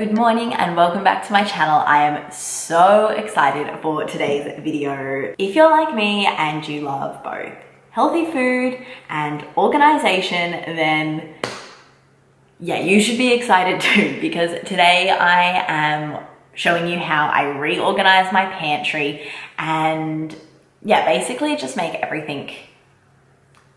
Good morning and welcome back to my channel. I am so excited for today's video. If you're like me and you love both healthy food and organization, then yeah, you should be excited too, because today I am showing you how I reorganize my pantry and yeah, basically just make everything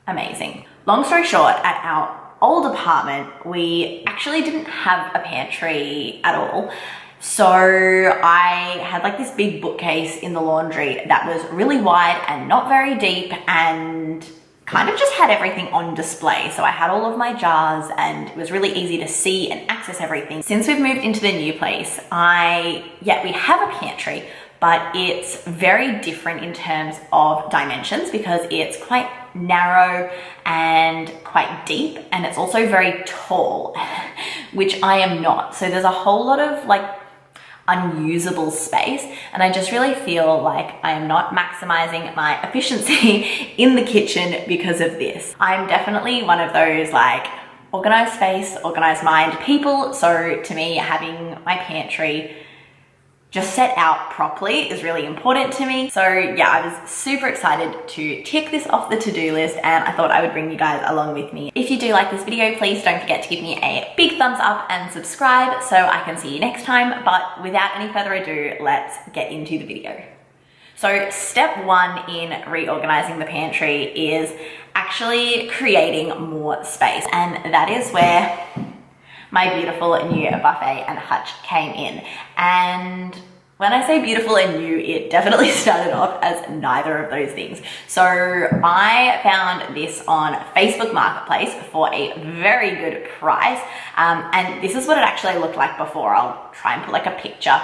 amazing. Long story short, at our old apartment, we actually didn't have a pantry at all. So I had like this big bookcase in the laundry that was really wide and not very deep and kind of just had everything on display. So I had all of my jars and it was really easy to see and access everything. Since we've moved into the new place, we have a pantry, but it's very different in terms of dimensions because it's quite narrow and quite deep, and it's also very tall, which I am not. So there's a whole lot of like unusable space, and I just really feel like I am not maximizing my efficiency in the kitchen because of this. I'm definitely one of those like organized space, organized mind people. So to me, having my pantry just set out properly is really important to me. So yeah, I was super excited to tick this off the to-do list, and I thought I would bring you guys along with me. If you do like this video, please don't forget to give me a big thumbs up and subscribe so I can see you next time. But without any further ado, let's get into the video. So step one in reorganizing the pantry is actually creating more space, and that is where my beautiful new buffet and hutch came in. And when I say beautiful and new, it definitely started off as neither of those things. So I found this on Facebook Marketplace for a very good price. And this is what it actually looked like before. I'll try and put like a picture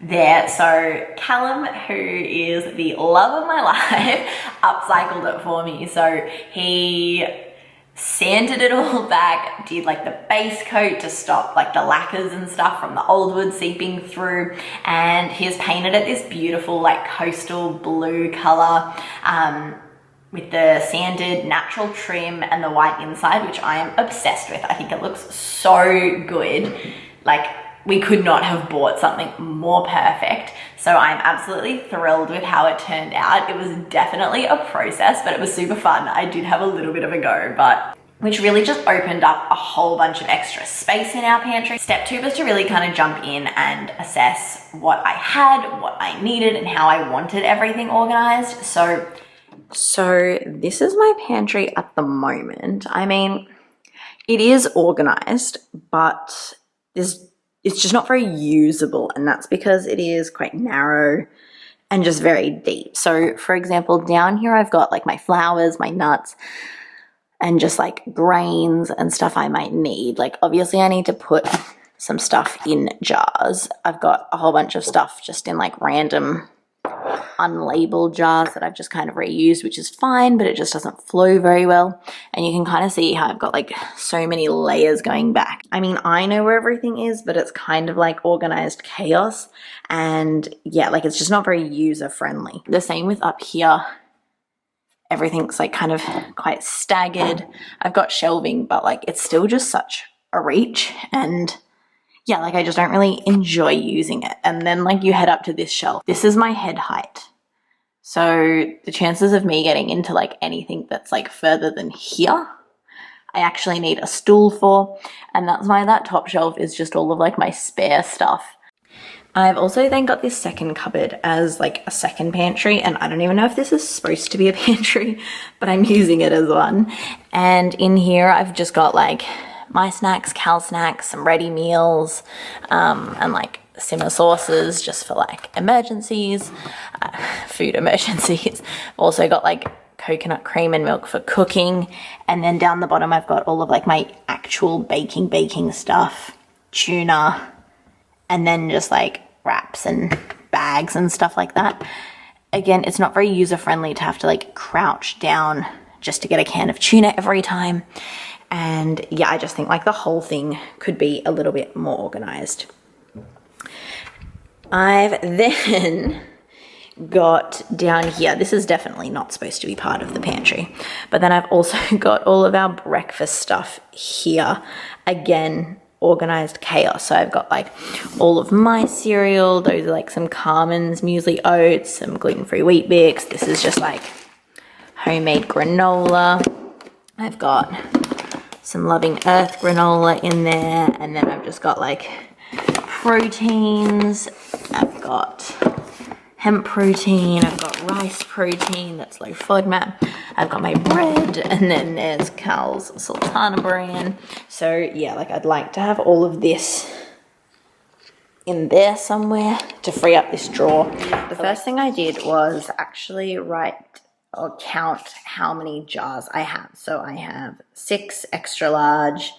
there. So Callum, who is the love of my life, upcycled it for me. So he sanded it all back, did like the base coat to stop like the lacquers and stuff from the old wood seeping through, and he's painted it this beautiful like coastal blue color with the sanded natural trim and the white inside, which I am obsessed with. I think it looks so good. Like, we could not have bought something more perfect. So I'm absolutely thrilled with how it turned out. It was definitely a process, but it was super fun. I did have a little bit of a go, but which really just opened up a whole bunch of extra space in our pantry. Step two was to really kind of jump in and assess what I had, what I needed, and how I wanted everything organized. So this is my pantry at the moment. I mean, it is organized, but it's just not very usable, and that's because it is quite narrow and just very deep. So for example, down here I've got like my flowers, my nuts, and just like grains and stuff I might need. Like obviously I need to put some stuff in jars. I've got a whole bunch of stuff just in like random unlabeled jars that I've just kind of reused, which is fine, but it just doesn't flow very well. And you can kind of see how I've got like so many layers going back. I mean, I know where everything is, but it's kind of like organized chaos. And yeah, like it's just not very user friendly. The same with up here. Everything's like kind of quite staggered. I've got shelving, but like it's still just such a reach, and yeah, like I just don't really enjoy using it. And then like you head up to this shelf. This is my head height. So the chances of me getting into like anything that's like further than here, I actually need a stool for. And that's why that top shelf is just all of like my spare stuff. I've also then got this second cupboard as like a second pantry, and I don't even know if this is supposed to be a pantry, but I'm using it as one. And in here I've just got like my snacks, Cal snacks, some ready meals, and like simmer sauces just for like emergencies, food emergencies. I've also got like coconut cream and milk for cooking. And then down the bottom, I've got all of like my actual baking stuff, tuna, and then just like wraps and bags and stuff like that. Again, it's not very user friendly to have to like crouch down just to get a can of tuna every time. And yeah, I just think like the whole thing could be a little bit more organized. I've then got down here, this is definitely not supposed to be part of the pantry, but then I've also got all of our breakfast stuff here. Again, organized chaos. So I've got like all of my cereal. Those are like some Carmen's muesli oats, some gluten-free wheat bix. This is just like homemade granola. I've got some Loving Earth granola in there, and then I've just got like proteins. I've got hemp protein, I've got rice protein, that's low FODMAP. I've got my bread, and then there's Cal's Sultana brand. So yeah, like I'd like to have all of this in there somewhere to free up this drawer. The first thing I did was actually write or count how many jars I have. So I have 6 extra large,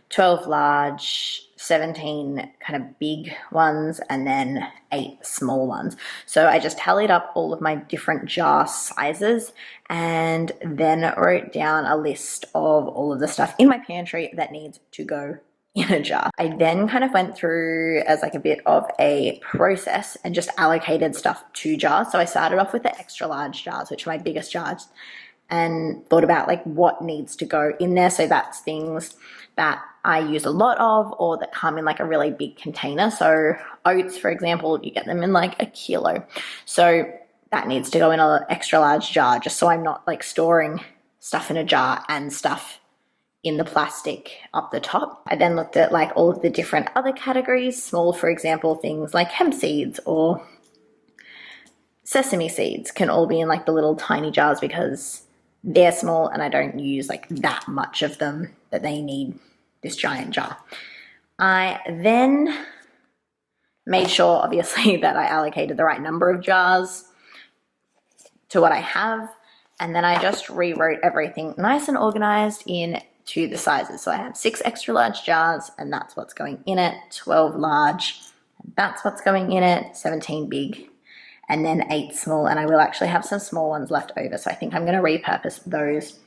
12 large, 17 kind of big ones, and then 8 small ones. So I just tallied up all of my different jar sizes and then wrote down a list of all of the stuff in my pantry that needs to go in a jar. I then kind of went through as like a bit of a process and just allocated stuff to jars. So I started off with the extra large jars, which are my biggest jars, and thought about like what needs to go in there. So that's things that I use a lot of or that come in like a really big container. So oats, for example, you get them in like a kilo. So that needs to go in an extra large jar, just so I'm not like storing stuff in a jar and stuff in the plastic up the top. I then looked at like all of the different other categories. Small, for example, things like hemp seeds or sesame seeds can all be in like the little tiny jars because they're small and I don't use like that much of them that they need this giant jar. I then made sure, obviously, that I allocated the right number of jars to what I have, and then I just rewrote everything nice and organized into the sizes. So I have 6 extra large jars, and that's what's going in it, 12 large, and that's what's going in it, 17 big, and then 8 small, and I will actually have some small ones left over, so I think I'm going to repurpose those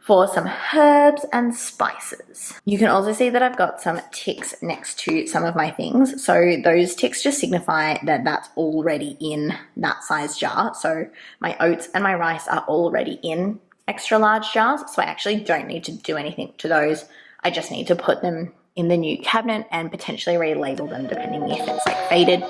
for some herbs and spices. You can also see that I've got some ticks next to some of my things. So those ticks just signify that that's already in that size jar. So my oats and my rice are already in extra large jars. So I actually don't need to do anything to those. I just need to put them in the new cabinet and potentially relabel them depending if it's like faded.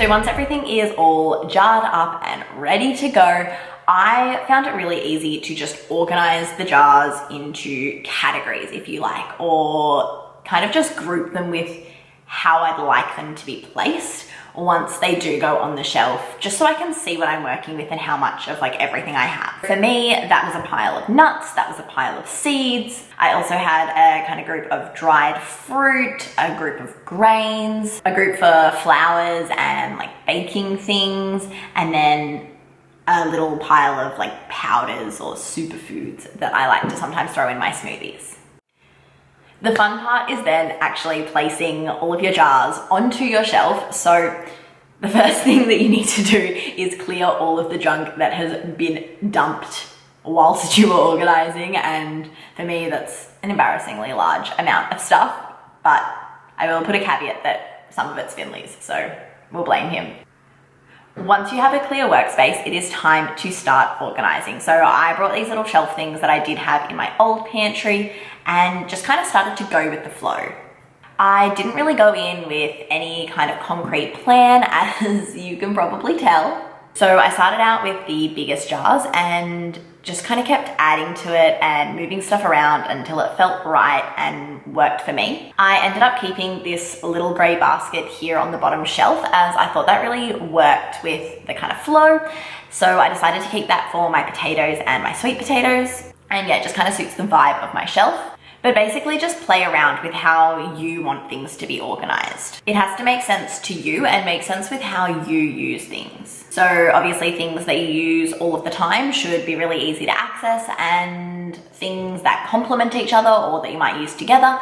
So once everything is all jarred up and ready to go, I found it really easy to just organize the jars into categories, if you like, or kind of just group them with how I'd like them to be placed once they do go on the shelf, just so I can see what I'm working with and how much of like everything I have. For me, that was a pile of nuts, that was a pile of seeds. I also had a kind of group of dried fruit, a group of grains, a group for flours and like baking things, and then a little pile of like powders or superfoods that I like to sometimes throw in my smoothies. The fun part is then actually placing all of your jars onto your shelf. So the first thing that you need to do is clear all of the junk that has been dumped whilst you were organizing. And for me, that's an embarrassingly large amount of stuff, but I will put a caveat that some of it's Finley's, so we'll blame him. Once you have a clear workspace, it is time to start organizing. So I brought these little shelf things that I did have in my old pantry and just kind of started to go with the flow. I didn't really go in with any kind of concrete plan, as you can probably tell. So I started out with the biggest jars and just kind of kept adding to it and moving stuff around until it felt right and worked for me. I ended up keeping this little grey basket here on the bottom shelf as I thought that really worked with the kind of flow. So I decided to keep that for my potatoes and my sweet potatoes. And yeah, it just kind of suits the vibe of my shelf. But basically just play around with how you want things to be organized. It has to make sense to you and make sense with how you use things. So obviously things that you use all of the time should be really easy to access, and things that complement each other or that you might use together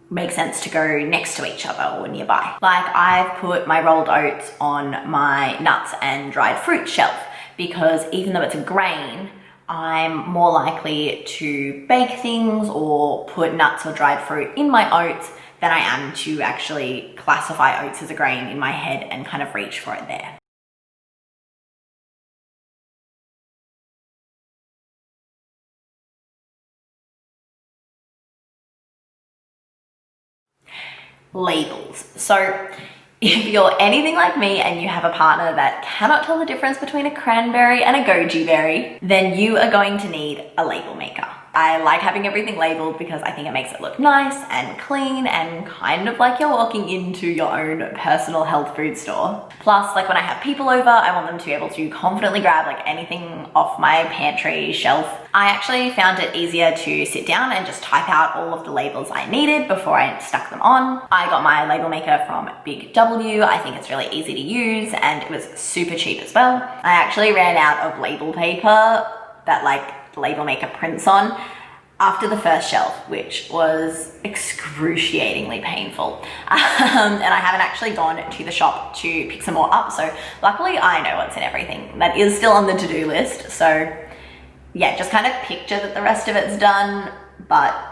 make sense to go next to each other or nearby. Like I've put my rolled oats on my nuts and dried fruit shelf because even though it's a grain, I'm more likely to bake things or put nuts or dried fruit in my oats than I am to actually classify oats as a grain in my head and kind of reach for it there. Labels. So if you're anything like me and you have a partner that cannot tell the difference between a cranberry and a goji berry, then you are going to need a label maker. I like having everything labeled because I think it makes it look nice and clean and kind of like you're walking into your own personal health food store. Plus, like when I have people over, I want them to be able to confidently grab like anything off my pantry shelf. I actually found it easier to sit down and just type out all of the labels I needed before I stuck them on. I got my label maker from Big W. I think it's really easy to use and it was super cheap as well. I actually ran out of label paper that like the label maker prints on after the first shelf, which was excruciatingly painful. And I haven't actually gone to the shop to pick some more up. So luckily I know what's in everything. That is still on the to-do list. So yeah, just kind of picture that the rest of it's done, but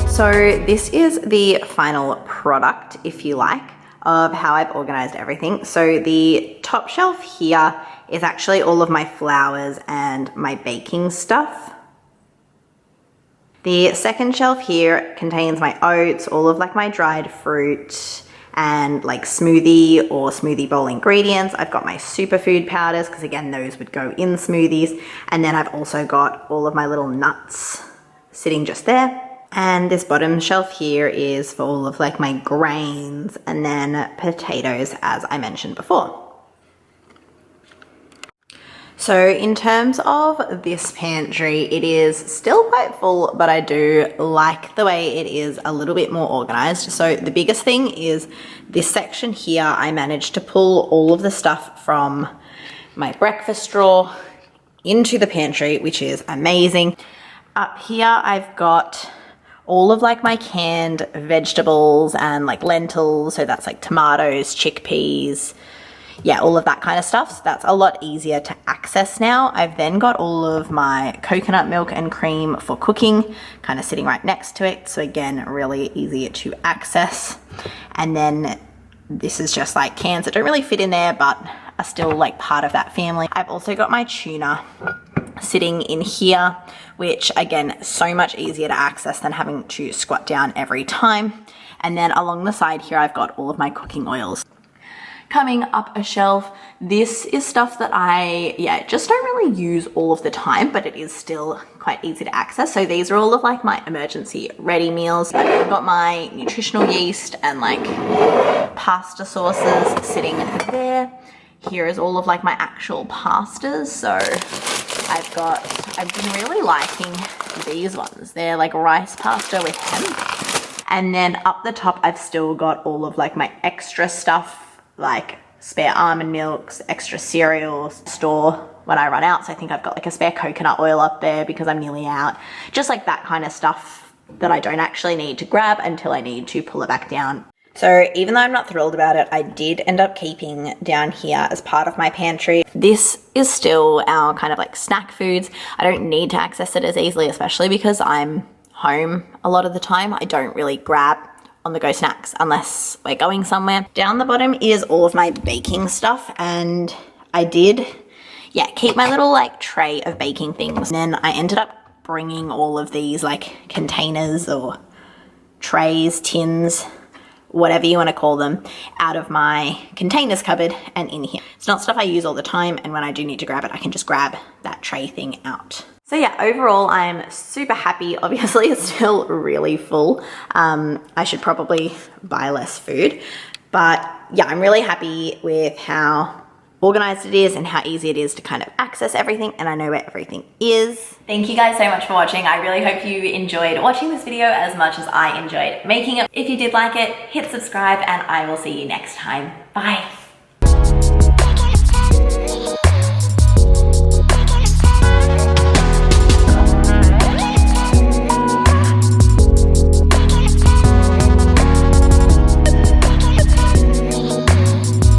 so this is the final product, if you like, of how I've organized everything. So the top shelf here is actually all of my flours and my baking stuff. The second shelf here contains my oats, all of like my dried fruit and like smoothie or smoothie bowl ingredients. I've got my superfood powders because again, those would go in smoothies. And then I've also got all of my little nuts sitting just there. And this bottom shelf here is for all of like my grains and then potatoes, as I mentioned before. So in terms of this pantry, it is still quite full, but I do like the way it is a little bit more organized. So the biggest thing is this section here, I managed to pull all of the stuff from my breakfast drawer into the pantry, which is amazing. Up here, I've got all of like my canned vegetables and like lentils. So that's like tomatoes, chickpeas, yeah, all of that kind of stuff. So that's a lot easier to access now. I've then got all of my coconut milk and cream for cooking kind of sitting right next to it. So again, really easy to access. And then this is just like cans that don't really fit in there, but are still like part of that family. I've also got my tuna sitting in here, which again, so much easier to access than having to squat down every time. And then along the side here, I've got all of my cooking oils. Coming up a shelf, this is stuff that I, just don't really use all of the time, but it is still quite easy to access. So these are all of like my emergency ready meals. I've got my nutritional yeast and like pasta sauces sitting there. Here is all of like my actual pastas. So I've been really liking these ones. They're like rice pasta with hemp. And then up the top, I've still got all of like my extra stuff, like spare almond milks, extra cereals, store when I run out. So I think I've got like a spare coconut oil up there because I'm nearly out. Just like that kind of stuff that I don't actually need to grab until I need to pull it back down. So even though I'm not thrilled about it, I did end up keeping down here as part of my pantry. This is still our kind of like snack foods. I don't need to access it as easily, especially because I'm home a lot of the time. I don't really grab on-the-go snacks unless we're going somewhere. Down the bottom is all of my baking stuff, and I did, keep my little like tray of baking things. And then I ended up bringing all of these like containers or trays, tins, whatever you want to call them, out of my containers cupboard and in here. It's not stuff I use all the time, and when I do need to grab it, I can just grab that tray thing out. So yeah, overall, I'm super happy. Obviously, it's still really full. I should probably buy less food. But yeah, I'm really happy with how organized it is and how easy it is to kind of access everything, and I know where everything is. Thank you guys so much for watching. I really hope you enjoyed watching this video as much as I enjoyed making it. If you did like it, hit subscribe and I will see you next time. Bye.